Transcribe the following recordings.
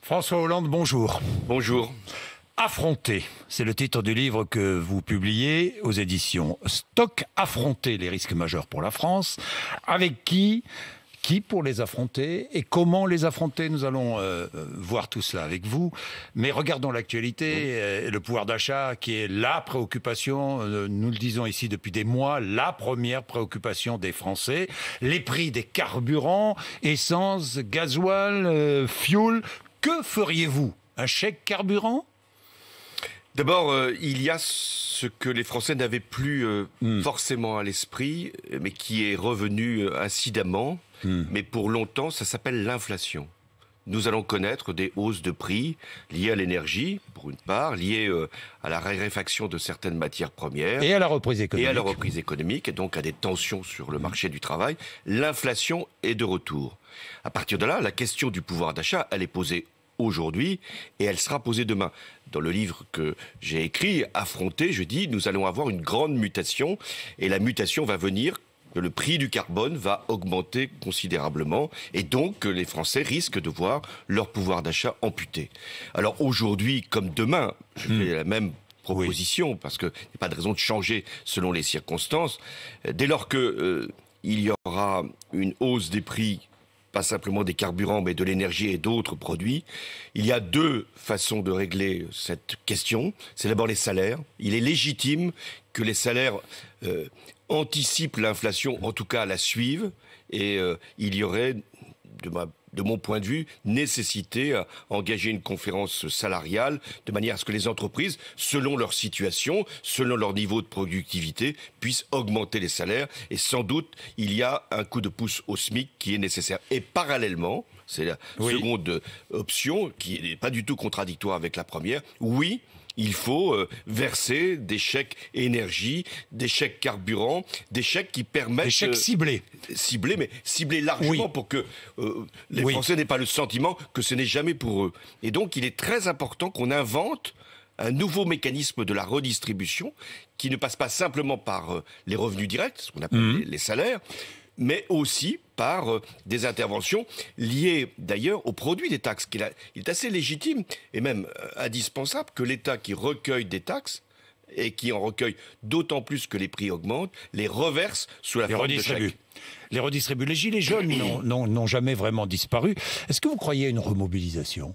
François Hollande, bonjour. Bonjour. Affronter, c'est le titre du livre que vous publiez aux éditions Stock. Affronter les risques majeurs pour la France. Avec qui pour les affronter et comment les affronter? Nous allons voir tout cela avec vous. Mais regardons l'actualité, le pouvoir d'achat qui est la préoccupation, nous le disons ici depuis des mois, la première préoccupation des Français. Les prix des carburants, essence, gasoil, fioul. Que feriez-vous? Un chèque carburant? D'abord, il y a ce que les Français n'avaient plus forcément à l'esprit, mais qui est revenu incidemment. Mais pour longtemps, ça s'appelle l'inflation. Nous allons connaître des hausses de prix liées à l'énergie, pour une part, liées à la raréfaction de certaines matières premières. Et à la reprise économique. Et à la reprise économique, et donc à des tensions sur le marché du travail. L'inflation est de retour. À partir de là, la question du pouvoir d'achat, elle est posée aujourd'hui et elle sera posée demain. Dans le livre que j'ai écrit, Affronter, je dis, nous allons avoir une grande mutation et la mutation va venir que le prix du carbone va augmenter considérablement et donc que les Français risquent de voir leur pouvoir d'achat amputé. Alors aujourd'hui, comme demain, je fais la même proposition parce qu'il n'y a pas de raison de changer selon les circonstances. Dès lors que il y aura une hausse des prix, pas simplement des carburants, mais de l'énergie et d'autres produits. Il y a deux façons de régler cette question. C'est d'abord les salaires. Il est légitime que les salaires anticipent l'inflation, en tout cas la suivent. Et il y aurait, de mon point de vue, nécessité à engager une conférence salariale de manière à ce que les entreprises, selon leur situation, selon leur niveau de productivité, puissent augmenter les salaires. Et sans doute, il y a un coup de pouce au SMIC qui est nécessaire. Et parallèlement, c'est la seconde option, qui n'est pas du tout contradictoire avec la première, oui, il faut verser des chèques énergie, des chèques carburant, des chèques qui permettent... Des chèques ciblés. Ciblés, mais ciblés largement pour que les Français n'aient pas le sentiment que ce n'est jamais pour eux. Et donc, il est très important qu'on invente un nouveau mécanisme de la redistribution qui ne passe pas simplement par les revenus directs, ce qu'on appelle les salaires, mais aussi par des interventions liées d'ailleurs au produit des taxes. Il est assez légitime et même indispensable que l'État qui recueille des taxes et qui en recueille d'autant plus que les prix augmentent, les reverse sous la forme de chèques. Les redistribue. Les gilets jaunes n'ont jamais vraiment disparu. Est-ce que vous croyez à une remobilisation ?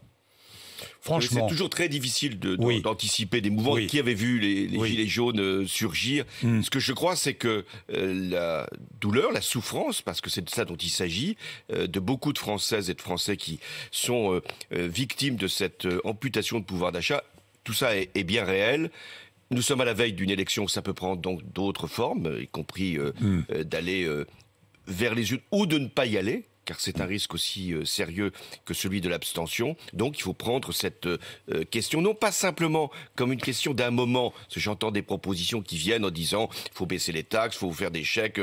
Franchement, c'est toujours très difficile d'anticiper des mouvements. Qui avait vu les gilets jaunes surgir. Ce que je crois, c'est que la douleur, la souffrance, parce que c'est de ça dont il s'agit, de beaucoup de Françaises et de Français qui sont victimes de cette amputation de pouvoir d'achat, tout ça est bien réel. Nous sommes à la veille d'une élection, ça peut prendre donc d'autres formes, y compris d'aller vers les urnes ou de ne pas y aller, car c'est un risque aussi sérieux que celui de l'abstention. Donc il faut prendre cette question, non pas simplement comme une question d'un moment, parce que j'entends des propositions qui viennent en disant il faut baisser les taxes, il faut faire des chèques,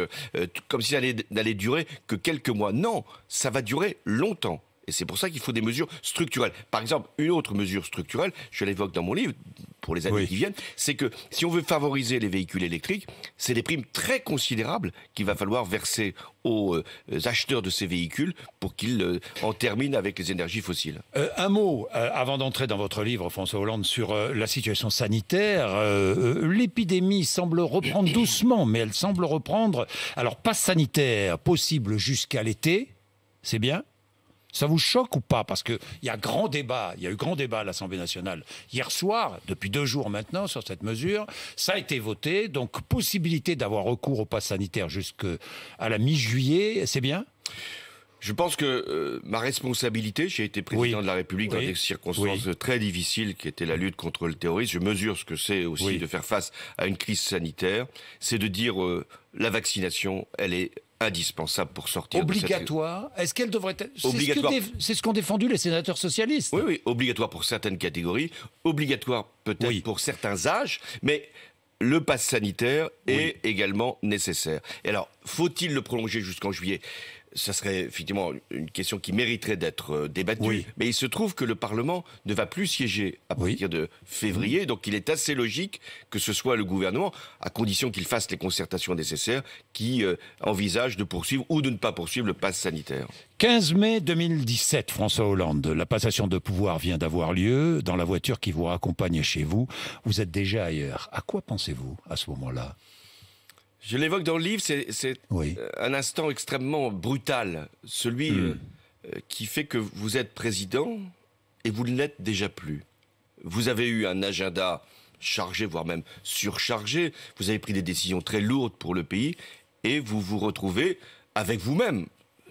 comme si ça n'allait durer que quelques mois. Non, ça va durer longtemps. Et c'est pour ça qu'il faut des mesures structurelles. Par exemple, une autre mesure structurelle, je l'évoque dans mon livre, pour les années qui viennent, c'est que si on veut favoriser les véhicules électriques, c'est des primes très considérables qu'il va falloir verser aux acheteurs de ces véhicules pour qu'ils en terminent avec les énergies fossiles. Un mot, avant d'entrer dans votre livre, François Hollande, sur la situation sanitaire. L'épidémie semble reprendre doucement, mais elle semble reprendre. Alors, passe sanitaire possible jusqu'à l'été, c'est bien ? Ça vous choque ou pas? Parce qu'il y a eu grand débat à l'Assemblée nationale hier soir, depuis 2 jours maintenant, sur cette mesure. Ça a été voté, donc possibilité d'avoir recours au pass sanitaire jusqu'à la mi-juillet, c'est bien? Je pense que ma responsabilité, j'ai été président de la République dans des circonstances très difficiles qui étaient la lutte contre le terrorisme. Je mesure ce que c'est aussi de faire face à une crise sanitaire. C'est de dire la vaccination, elle est indispensable pour sortir obligatoire. De cette... Est-ce qu'elle devrait être... Obligatoire. C'est ce qu'ont défendu les sénateurs socialistes. Oui, obligatoire pour certaines catégories, obligatoire peut-être pour certains âges, mais le pass sanitaire est également nécessaire. Et alors, faut-il le prolonger jusqu'en juillet ? ça serait effectivement une question qui mériterait d'être débattue. Oui. Mais il se trouve que le Parlement ne va plus siéger à partir de février. Donc il est assez logique que ce soit le gouvernement, à condition qu'il fasse les concertations nécessaires, qui envisage de poursuivre ou de ne pas poursuivre le pass sanitaire. 15 mai 2017, François Hollande, la passation de pouvoir vient d'avoir lieu. Dans la voiture qui vous raccompagne chez vous, vous êtes déjà ailleurs. À quoi pensez-vous à ce moment-là ? Je l'évoque dans le livre, c'est un instant extrêmement brutal, celui qui fait que vous êtes président et vous ne l'êtes déjà plus. Vous avez eu un agenda chargé, voire même surchargé, vous avez pris des décisions très lourdes pour le pays et vous vous retrouvez avec vous-même,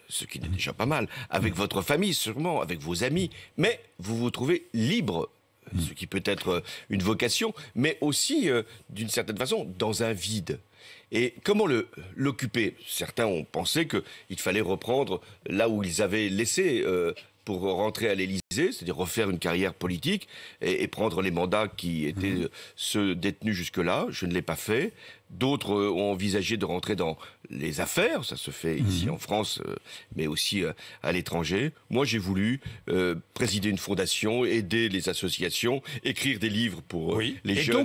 ce qui n'est déjà pas mal, avec votre famille sûrement, avec vos amis, mais vous vous trouvez libre, ce qui peut être une vocation, mais aussi, d'une certaine façon, dans un vide. Et comment l'occuper ? Certains ont pensé qu'il fallait reprendre là où ils avaient laissé pour rentrer à l'Élysée, c'est-à-dire refaire une carrière politique et prendre les mandats qui étaient ceux détenus jusque-là. Je ne l'ai pas fait. D'autres ont envisagé de rentrer dans les affaires, ça se fait ici en France, mais aussi à l'étranger. Moi, j'ai voulu présider une fondation, aider les associations, écrire des livres pour les jeunes. Et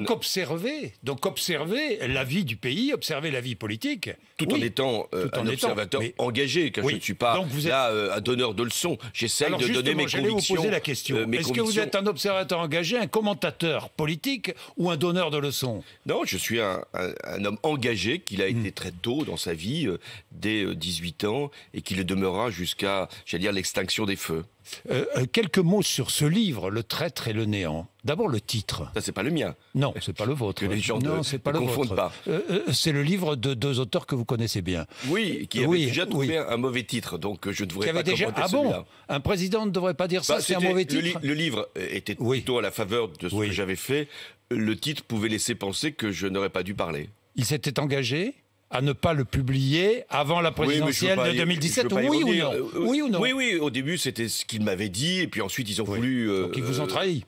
donc observer la vie du pays, observer la vie politique. Tout en étant un observateur engagé, car je ne suis pas un donneur de leçons. J'essaye de donner mes convictions. Vous poser la question. Est-ce que vous êtes un observateur engagé, un commentateur politique ou un donneur de leçons ? Non, je suis un homme engagé, qu'il a été très tôt dans sa vie, dès 18 ans, et qui le demeurera jusqu'à, j'allais dire, l'extinction des feux. Quelques mots sur ce livre, Le traître et le néant. D'abord le titre. Ça, c'est pas le mien. Non, c'est pas le vôtre. Que les gens ne confondent pas. C'est le livre de deux auteurs que vous connaissez bien. Oui, qui avaient déjà trouvé un mauvais titre, donc je ne devrais pas commenter celui-là. Un président ne devrait pas dire ça, c'est un mauvais titre. Le livre était plutôt à la faveur de ce que j'avais fait. Le titre pouvait laisser penser que je n'aurais pas dû parler. Il s'était engagé à ne pas le publier avant la présidentielle de 2017, oui ou non ? Oui ou non ? Oui, au début c'était ce qu'ils m'avaient dit, et puis ensuite ils ont voulu... Donc ils vous ont trahi ?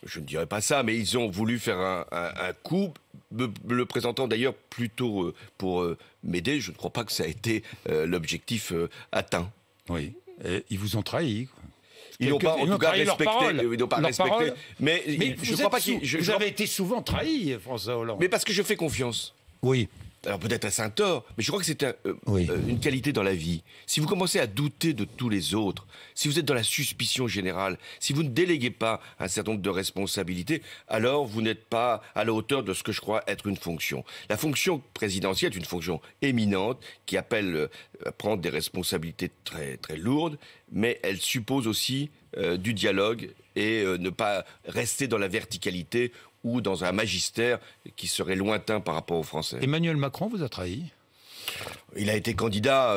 Je ne dirais pas ça, mais ils ont voulu faire un coup, me le présentant d'ailleurs plutôt pour m'aider. Je ne crois pas que ça a été l'objectif atteint. Oui, et ils vous ont trahi. Ils n'ont pas, en tout cas, respecté. Mais je ne crois pas qu'ils... Vous avez été souvent trahi, François Hollande. Mais parce que je fais confiance. Oui. Alors peut-être à Saint-Tort, mais je crois que c'est une qualité dans la vie. Si vous commencez à douter de tous les autres, si vous êtes dans la suspicion générale, si vous ne déléguez pas un certain nombre de responsabilités, alors vous n'êtes pas à la hauteur de ce que je crois être une fonction. La fonction présidentielle est une fonction éminente qui appelle à prendre des responsabilités très, très lourdes, mais elle suppose aussi du dialogue et ne pas rester dans la verticalité ou dans un magistère qui serait lointain par rapport aux Français. Emmanuel Macron vous a trahi ? Il a été candidat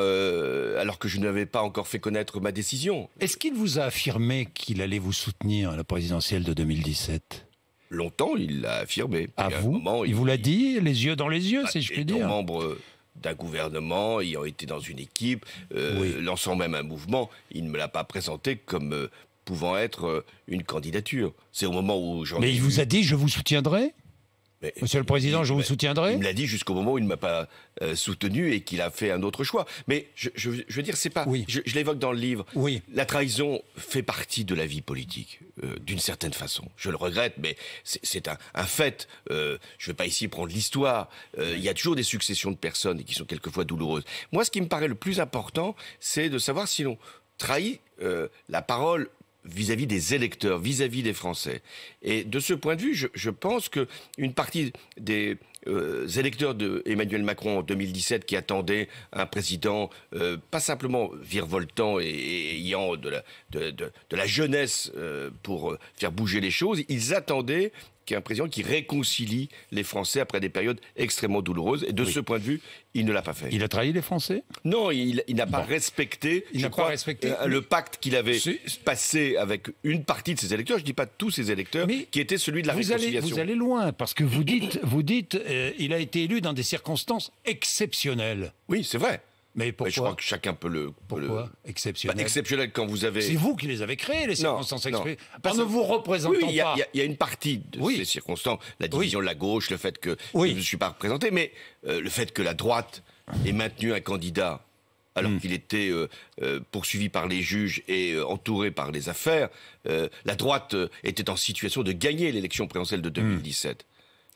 alors que je n'avais pas encore fait connaître ma décision. Est-ce qu'il vous a affirmé qu'il allait vous soutenir à la présidentielle de 2017 ? Longtemps, il l'a affirmé. À vous ? Il vous l'a dit, les yeux dans les yeux, si je puis dire. Étant membre d'un gouvernement, ayant été dans une équipe, lançant même un mouvement, il ne me l'a pas présenté comme... pouvant être une candidature. C'est au moment où j'en ai... Mais il vous a dit « je vous soutiendrai » ? Monsieur le Président, je vous soutiendrai ? Il me l'a dit jusqu'au moment où il ne m'a pas soutenu et qu'il a fait un autre choix. Mais je veux dire, c'est pas... Je l'évoque dans le livre. La trahison fait partie de la vie politique, d'une certaine façon. Je le regrette, mais c'est un fait. Je ne vais pas ici prendre l'histoire. Il y a toujours des successions de personnes qui sont quelquefois douloureuses. Moi, ce qui me paraît le plus important, c'est de savoir si l'on trahit la parole vis-à-vis des électeurs, vis-à-vis des Français. Et de ce point de vue, je pense qu'une partie des électeurs d'Emmanuel Macron en 2017 qui attendaient un président pas simplement virevoltant et ayant de la jeunesse pour faire bouger les choses, ils attendaient qu'un président qui réconcilie les Français après des périodes extrêmement douloureuses. Et de ce point de vue, il ne l'a pas fait. Il a trahi les Français ? Non, il n'a pas respecté, le pacte qu'il avait passé avec une partie de ses électeurs, je ne dis pas tous ses électeurs, qui était celui de la réconciliation. Vous allez loin, parce que vous dites il a été élu dans des circonstances exceptionnelles. Oui, c'est vrai. Mais pourquoi ? Je crois que chacun peut le... Pourquoi exceptionnel ? Exceptionnel quand vous avez... C'est vous qui les avez créées, les circonstances exceptionnelles. En ne vous représentant pas. Il y a une partie de ces circonstances, la division de la gauche, le fait que je ne suis pas représenté, mais le fait que la droite ait maintenu un candidat alors qu'il était poursuivi par les juges et entouré par les affaires, la droite était en situation de gagner l'élection présidentielle de 2017.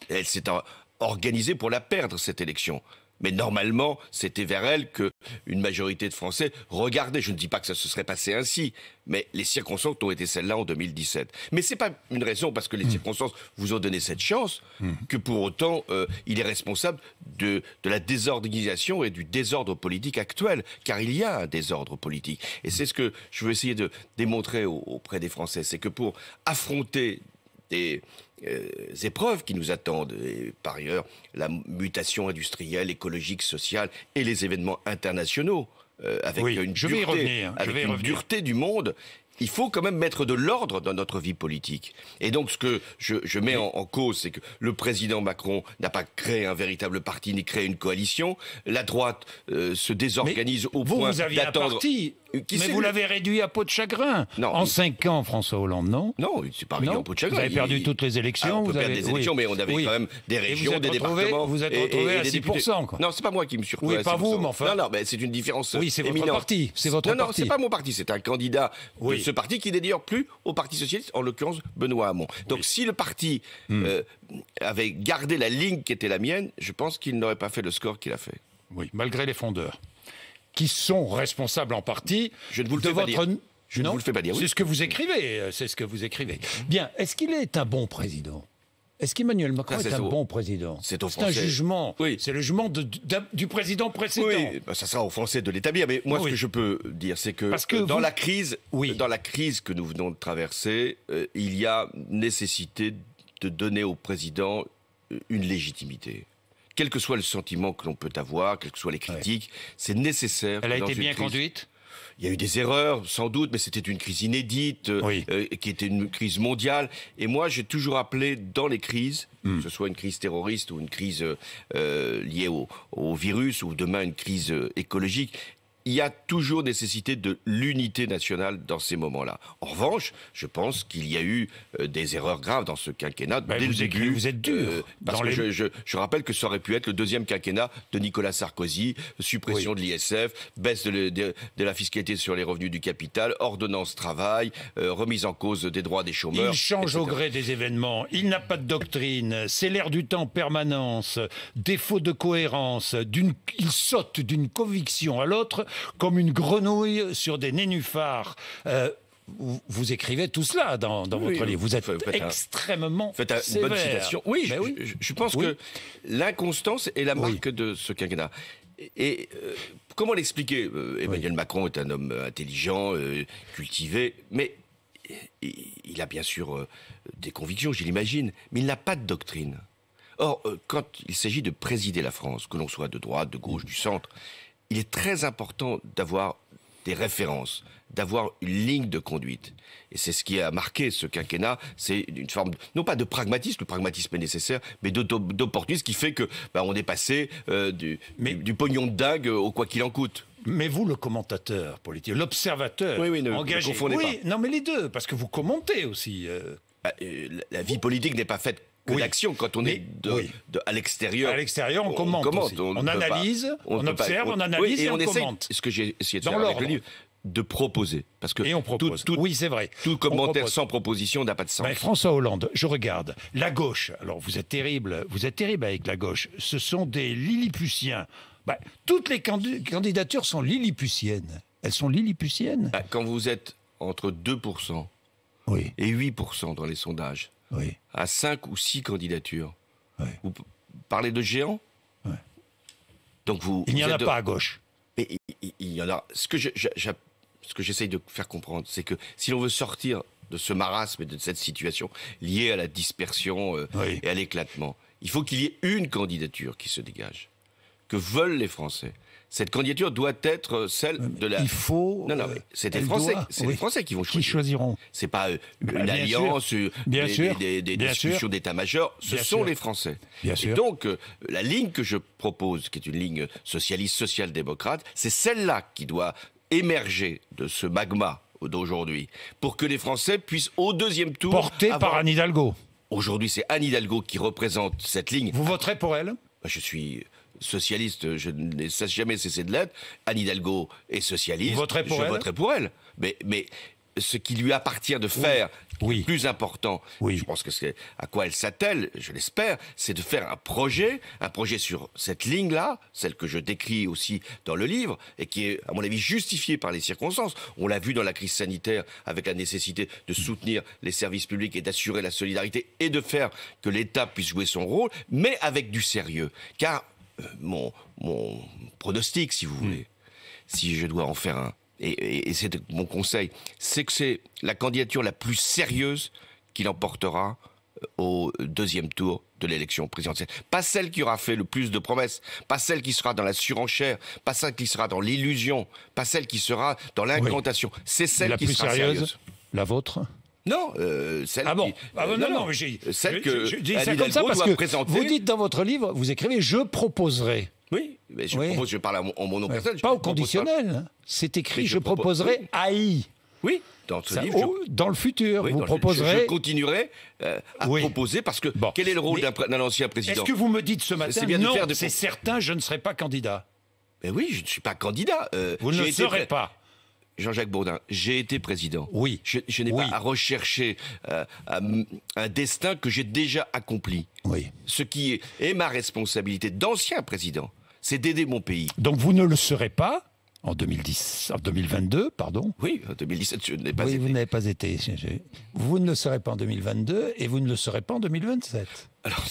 Elle s'est organisée pour la perdre, cette élection. Mais normalement, c'était vers elle qu'une majorité de Français regardait. Je ne dis pas que ça se serait passé ainsi, mais les circonstances ont été celles-là en 2017. Mais ce n'est pas une raison, parce que les circonstances vous ont donné cette chance, que pour autant, il est responsable de la désorganisation et du désordre politique actuel. Car il y a un désordre politique. Et c'est ce que je veux essayer de démontrer auprès des Français. C'est que pour affronter des épreuves qui nous attendent, et par ailleurs la mutation industrielle, écologique, sociale et les événements internationaux, avec une dureté du monde, il faut quand même mettre de l'ordre dans notre vie politique. Et donc ce que je mets en cause, c'est que le président Macron n'a pas créé un véritable parti ni créé une coalition. La droite se désorganise au point vous aviez d'attendre... un parti, mais vous l'avez réduit à peau de chagrin. Non, en 5 ans, François Hollande, non? Non, c'est pas réduit en peau de chagrin. Vous avez perdu toutes les élections. On peut perdre des élections, mais on avait quand même des régions, des départements. Vous êtes retrouvé à 6%. Quoi. Non, c'est pas moi qui me suis retrouvé à 6%. Oui, pas vous, mais enfin... Non, mais c'est une différence éminente. Oui, c'est votre parti. C'est votre parti. Non, c'est pas mon parti. C'est un candidat de ce parti qui n'est d'ailleurs plus au Parti Socialiste, en l'occurrence Benoît Hamon. Donc si le parti avait gardé la ligne qui était la mienne, je pense qu'il n'aurait pas fait le score qu'il a fait. Oui, malgré les fondeurs, qui sont responsables en partie je ne vous le de fais pas votre... dire. Je ne vous le fais pas dire. C'est ce que vous écrivez. C'est ce que vous écrivez. Bien. Est-ce qu'il est un bon président? Est-ce qu'Emmanuel Macron est un bon président? C'est un jugement. Oui. C'est le jugement du président précédent. Oui, ça sera aux Français de l'établir. Mais moi, ce que je peux dire, c'est que, dans la crise que nous venons de traverser, il y a nécessité de donner au président une légitimité. Quel que soit le sentiment que l'on peut avoir, quelles que soient les critiques, c'est nécessaire. Elle a été bien conduite? Il y a eu des erreurs, sans doute, mais c'était une crise inédite, qui était une crise mondiale. Et moi, j'ai toujours appelé dans les crises, que ce soit une crise terroriste ou une crise liée au virus, ou demain une crise écologique, il y a toujours nécessité de l'unité nationale dans ces moments-là. En revanche, je pense qu'il y a eu des erreurs graves dans ce quinquennat. Dès le début, vous êtes dur. Parce que je rappelle que ça aurait pu être le deuxième quinquennat de Nicolas Sarkozy, suppression de l'ISF, baisse de la fiscalité sur les revenus du capital, ordonnance travail, remise en cause des droits des chômeurs. Il change au gré des événements, il n'a pas de doctrine, c'est l'air du temps en permanence, défaut de cohérence, il saute d'une conviction à l'autre, comme une grenouille sur des nénuphars. Vous écrivez tout cela dans votre livre. Vous êtes extrêmement sévère. Faites une bonne citation. Oui, je pense que l'inconstance est la marque de ce quinquennat. Et comment l'expliquer? Emmanuel Macron est un homme intelligent, cultivé, mais il a bien sûr des convictions, je l'imagine, mais il n'a pas de doctrine. Or, quand il s'agit de présider la France, que l'on soit de droite, de gauche, du centre, il est très important d'avoir des références, d'avoir une ligne de conduite. Et c'est ce qui a marqué ce quinquennat, c'est une forme, non pas de pragmatisme, le pragmatisme est nécessaire, mais d'opportunisme qui fait que on est passé du pognon de dingue au quoi qu'il en coûte. Mais vous, le commentateur politique, l'observateur, engagé... ne confondez pas. Non, mais les deux, parce que vous commentez aussi. La vie politique n'est pas faite que d'action. Quand on est à l'extérieur... À l'extérieur, on commente aussi. On analyse, on observe, on analyse et on commente. Ce que j'ai essayé de faire avec le livre, de proposer. Parce que et on propose. Oui, c'est vrai. Tout commentaire sans proposition n'a pas de sens. Ben, François Hollande, je regarde. La gauche, alors vous êtes terrible avec la gauche. Ce sont des Lilliputiens. Ben, toutes les candidatures sont lilliputiennes. Elles sont lilliputiennes. Quand vous êtes entre 2% et 8% dans les sondages, à 5 ou 6 candidatures, vous parlez de géants. Donc il n'y en a pas à gauche. Et il y en a. Ce que j'essaye de faire comprendre, c'est que si l'on veut sortir de ce marasme et de cette situation liée à la dispersion et à l'éclatement, il faut qu'il y ait une candidature qui se dégage, que veulent les Français. Cette candidature doit être celle de la... Il faut... Non, mais c'est les Français, les Français qui vont choisir. Qui choisiront. C'est pas une alliance, des discussions d'état-major. Ce sont les Français. Bien sûr. Et donc, la ligne que je propose, qui est une ligne socialiste, social-démocrate, c'est celle-là qui doit émerger de ce magma d'aujourd'hui, pour que les Français puissent, au deuxième tour... Porté par Anne Hidalgo. Aujourd'hui, c'est Anne Hidalgo qui représente cette ligne. Vous voterez pour elle? Je suis socialiste, je n'ai jamais cessé de l'être. Anne Hidalgo est socialiste. Vous voterez pour elle ? Je voterai pour elle. Mais ce qui lui appartient de faire, Oui. le plus important, je pense que c'est à quoi elle s'attelle, je l'espère, c'est de faire un projet sur cette ligne-là, celle que je décris aussi dans le livre, et qui est, à mon avis, justifiée par les circonstances. On l'a vu dans la crise sanitaire, avec la nécessité de soutenir les services publics et d'assurer la solidarité, et de faire que l'État puisse jouer son rôle, mais avec du sérieux. Car mon pronostic, si vous voulez, si je dois en faire un, et c'est mon conseil, c'est que c'est la candidature la plus sérieuse qui l'emportera au deuxième tour de l'élection présidentielle. Pas celle qui aura fait le plus de promesses, pas celle qui sera dans la surenchère, pas celle qui sera dans l'illusion, pas celle qui sera dans l'incantation. C'est celle qui sera sérieuse. La vôtre ? Non, celle qui... non, mais celle que je dis ça comme ça parce que présenter. Vous dites dans votre livre, vous écrivez « Je proposerai ». Oui, mais je parle en mon nom personnel. Pas au conditionnel. C'est écrit « Je proposerai AI ». Oui, dans ce livre. Dans le futur, vous proposerez... Je continuerai à proposer parce que quel est le rôle d'un ancien président ? Est-ce que vous me dites ce matin, non, c'est certain, je ne serai pas candidat ? Mais oui, je ne suis pas candidat. Vous ne le serez pas. Jean-Jacques Bourdin, j'ai été président. Oui. Je n'ai pas à rechercher un destin que j'ai déjà accompli. Oui. Ce qui est ma responsabilité d'ancien président, c'est d'aider mon pays. Donc vous ne le serez pas en 2022, pardon. Oui, en 2017, je n'ai pas été. Oui, vous n'avez pas été. Vous ne le serez pas en 2022 et vous ne le serez pas en 2027. Alors,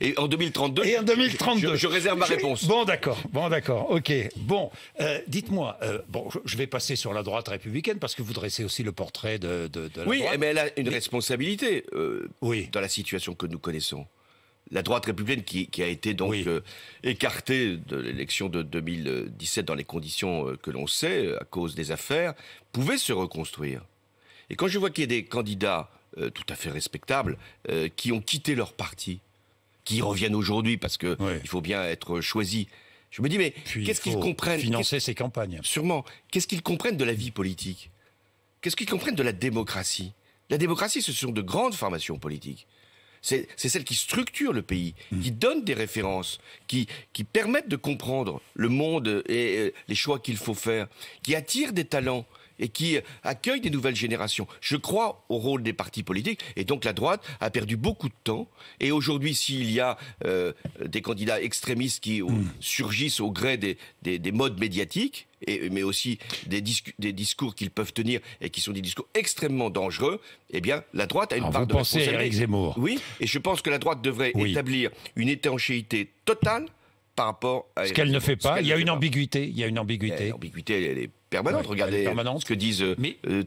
et en 2032, et en 2032. Je réserve ma réponse. Bon, d'accord, ok. Bon, dites-moi, je vais passer sur la droite républicaine parce que vous dressez aussi le portrait de la droite. Oui, mais elle a une responsabilité dans la situation que nous connaissons. La droite républicaine qui a été donc écartée de l'élection de 2017 dans les conditions que l'on sait, à cause des affaires, pouvait se reconstruire. Et quand je vois qu'il y a des candidats tout à fait respectables qui ont quitté leur parti, qui reviennent aujourd'hui parce que il faut bien être choisi, je me dis mais qu'est-ce qu'ils comprennent ? Financer ces campagnes. Sûrement. Qu'est-ce qu'ils comprennent de la vie politique ? Qu'est-ce qu'ils comprennent de la démocratie ? La démocratie, ce sont de grandes formations politiques. C'est celle qui structure le pays, qui donne des références, qui permettent de comprendre le monde et les choix qu'il faut faire, qui attire des talents et qui accueille des nouvelles générations. Je crois au rôle des partis politiques et donc la droite a perdu beaucoup de temps. Et aujourd'hui, s'il y a des candidats extrémistes qui surgissent au gré des modes médiatiques, mais aussi des discours qu'ils peuvent tenir et qui sont des discours extrêmement dangereux, eh bien, la droite a une part de responsabilité. Vous pensez à Éric Zemmour ? Oui, et je pense que la droite devrait établir une étanchéité totale par rapport à... Ce qu'elle ne fait pas, il y a une ambiguïté. L'ambiguïté, elle est permanente. Regardez ce que disent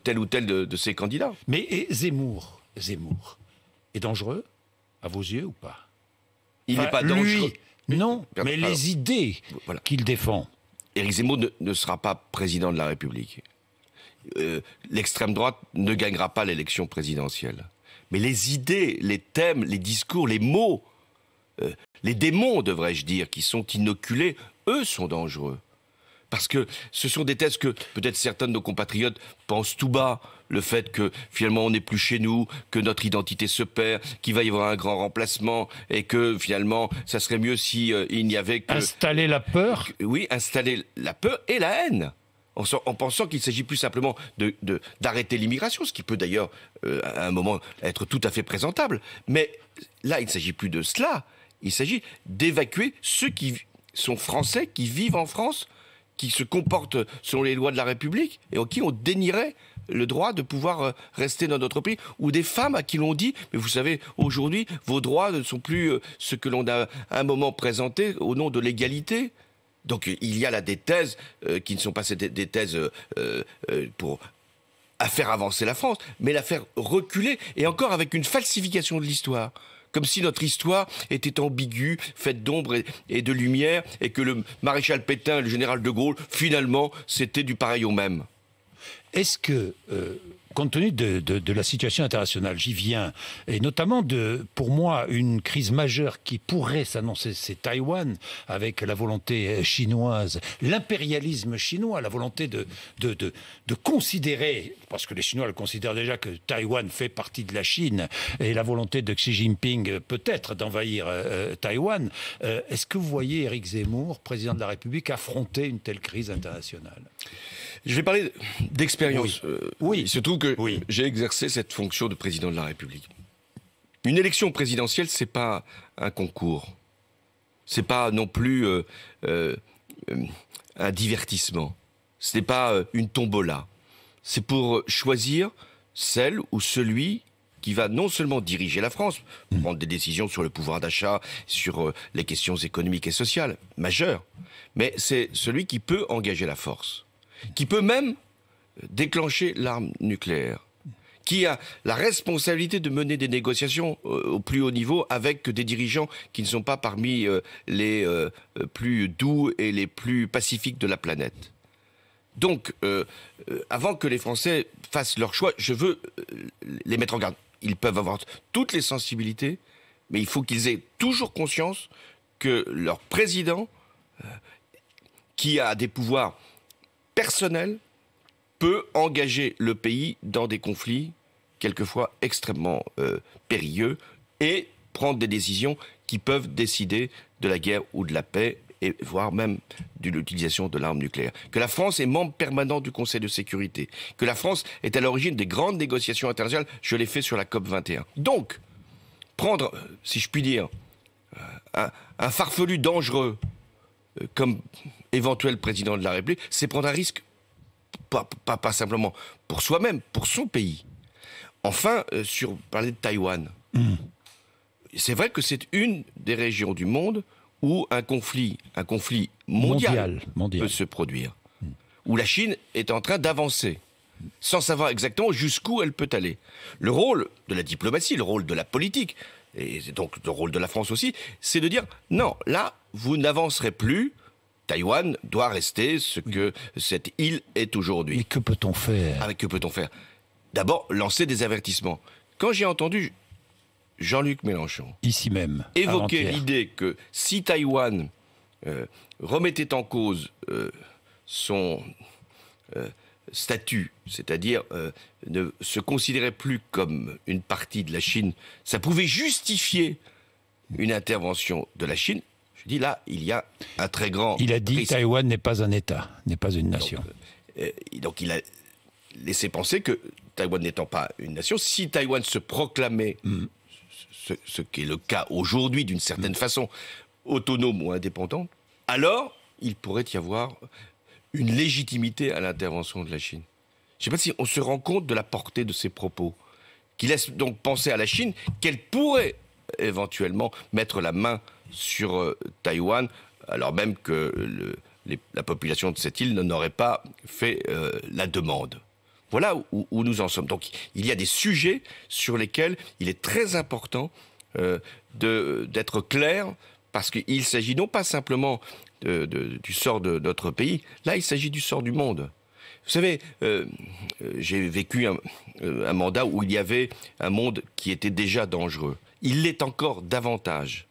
tel ou tel de ces candidats. Mais Zemmour est dangereux, à vos yeux, ou pas ? Il n'est pas dangereux. Non, mais les idées qu'il défend... Éric Zemmour ne sera pas président de la République. L'extrême droite ne gagnera pas l'élection présidentielle. Mais les idées, les thèmes, les discours, les mots, les démons, devrais-je dire, qui sont inoculés, eux sont dangereux. Parce que ce sont des thèses que peut-être certains de nos compatriotes pensent tout bas. Le fait que finalement on n'est plus chez nous, que notre identité se perd, qu'il va y avoir un grand remplacement et que finalement ça serait mieux si il n'y avait que... Installer la peur ? Oui, installer la peur et la haine. En pensant qu'il s'agit plus simplement d'arrêter l'immigration, ce qui peut d'ailleurs à un moment être tout à fait présentable. Mais là, il ne s'agit plus de cela. Il s'agit d'évacuer ceux qui sont français, qui vivent en France, qui se comportent selon les lois de la République et en qui on dénierait le droit de pouvoir rester dans notre pays, ou des femmes à qui l'on dit, mais vous savez, aujourd'hui, vos droits ne sont plus ce que l'on a à un moment présenté au nom de l'égalité. Donc il y a là des thèses qui ne sont pas des thèses pour à faire avancer la France, mais la faire reculer, et encore avec une falsification de l'histoire. Comme si notre histoire était ambiguë, faite d'ombre et de lumière, et que le maréchal Pétain et le général de Gaulle, finalement, c'était du pareil au même. Est-ce que compte tenu de la situation internationale, j'y viens, et notamment pour moi, une crise majeure qui pourrait s'annoncer, c'est Taïwan, avec la volonté chinoise, l'impérialisme chinois, la volonté de considérer, parce que les Chinois le considèrent déjà que Taïwan fait partie de la Chine, et la volonté de Xi Jinping peut-être d'envahir Taïwan. Est-ce que vous voyez Éric Zemmour, président de la République, affronter une telle crise internationale? Je vais parler d'expérience. Oui. Il se trouve que j'ai exercé cette fonction de président de la République. Une élection présidentielle, c'est pas un concours. C'est pas non plus un divertissement. Ce n'est pas une tombola. C'est pour choisir celle ou celui qui va non seulement diriger la France, prendre des décisions sur le pouvoir d'achat, sur les questions économiques et sociales majeures, mais c'est celui qui peut engager la force, qui peut même déclencher l'arme nucléaire, qui a la responsabilité de mener des négociations au plus haut niveau avec des dirigeants qui ne sont pas parmi les plus doux et les plus pacifiques de la planète. Donc, avant que les Français fassent leur choix, je veux les mettre en garde. Ils peuvent avoir toutes les sensibilités, mais il faut qu'ils aient toujours conscience que leur président, qui a des pouvoirs personnels, peut engager le pays dans des conflits quelquefois extrêmement périlleux et prendre des décisions qui peuvent décider de la guerre ou de la paix, et voire même de l'utilisation de l'arme nucléaire. Que la France est membre permanent du Conseil de sécurité, que la France est à l'origine des grandes négociations internationales, je l'ai fait sur la COP 21. Donc, prendre, si je puis dire, un farfelu dangereux comme éventuel président de la République, c'est prendre un risque, pas simplement pour soi-même, pour son pays. Enfin, parler de Taïwan, c'est vrai que c'est une des régions du monde où un conflit mondial peut se produire, où la Chine est en train d'avancer, sans savoir exactement jusqu'où elle peut aller. Le rôle de la diplomatie, le rôle de la politique, et donc le rôle de la France aussi, c'est de dire non, là, vous n'avancerez plus. Taïwan doit rester ce que cette île est aujourd'hui. Mais que peut-on faire? Que peut-on faire? D'abord, lancer des avertissements. Quand j'ai entendu Jean-Luc Mélenchon, ici même, évoquer l'idée que si Taïwan remettait en cause son statut, c'est-à-dire ne se considérait plus comme une partie de la Chine, ça pouvait justifier une intervention de la Chine. Je dis là, il y a un très grand Il a dit risque. Taïwan n'est pas un État, n'est pas une nation. Donc il a laissé penser que Taïwan n'étant pas une nation, si Taïwan se proclamait, ce qui est le cas aujourd'hui d'une certaine façon, autonome ou indépendante, alors il pourrait y avoir une légitimité à l'intervention de la Chine. Je ne sais pas si on se rend compte de la portée de ces propos, qui laissent donc penser à la Chine qu'elle pourrait éventuellement mettre la main sur Taïwan, alors même que la population de cette île n'aurait pas fait la demande. Voilà où nous en sommes. Donc il y a des sujets sur lesquels il est très important d'être clair, parce qu'il s'agit non pas simplement du sort de notre pays, là il s'agit du sort du monde. Vous savez, j'ai vécu un mandat où il y avait un monde qui était déjà dangereux. Il l'est encore davantage,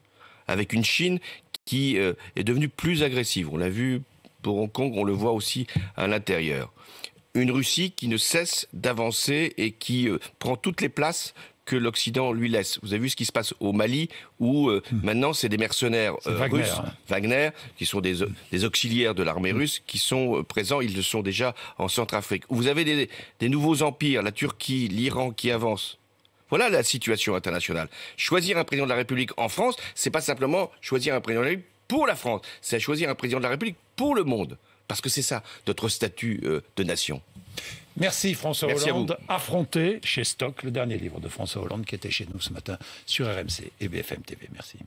avec une Chine qui est devenue plus agressive. On l'a vu pour Hong Kong, on le voit aussi à l'intérieur. Une Russie qui ne cesse d'avancer et qui prend toutes les places que l'Occident lui laisse. Vous avez vu ce qui se passe au Mali, où maintenant c'est des mercenaires russes, Wagner, qui sont des auxiliaires de l'armée russe, qui sont présents, ils le sont déjà en Centrafrique. Vous avez des nouveaux empires, la Turquie, l'Iran qui avancent. Voilà la situation internationale. Choisir un président de la République en France, c'est pas simplement choisir un président de la République pour la France, c'est choisir un président de la République pour le monde. Parce que c'est ça, notre statut de nation. Merci François Hollande. Affronter chez Stock, le dernier livre de François Hollande qui était chez nous ce matin sur RMC et BFM TV. Merci.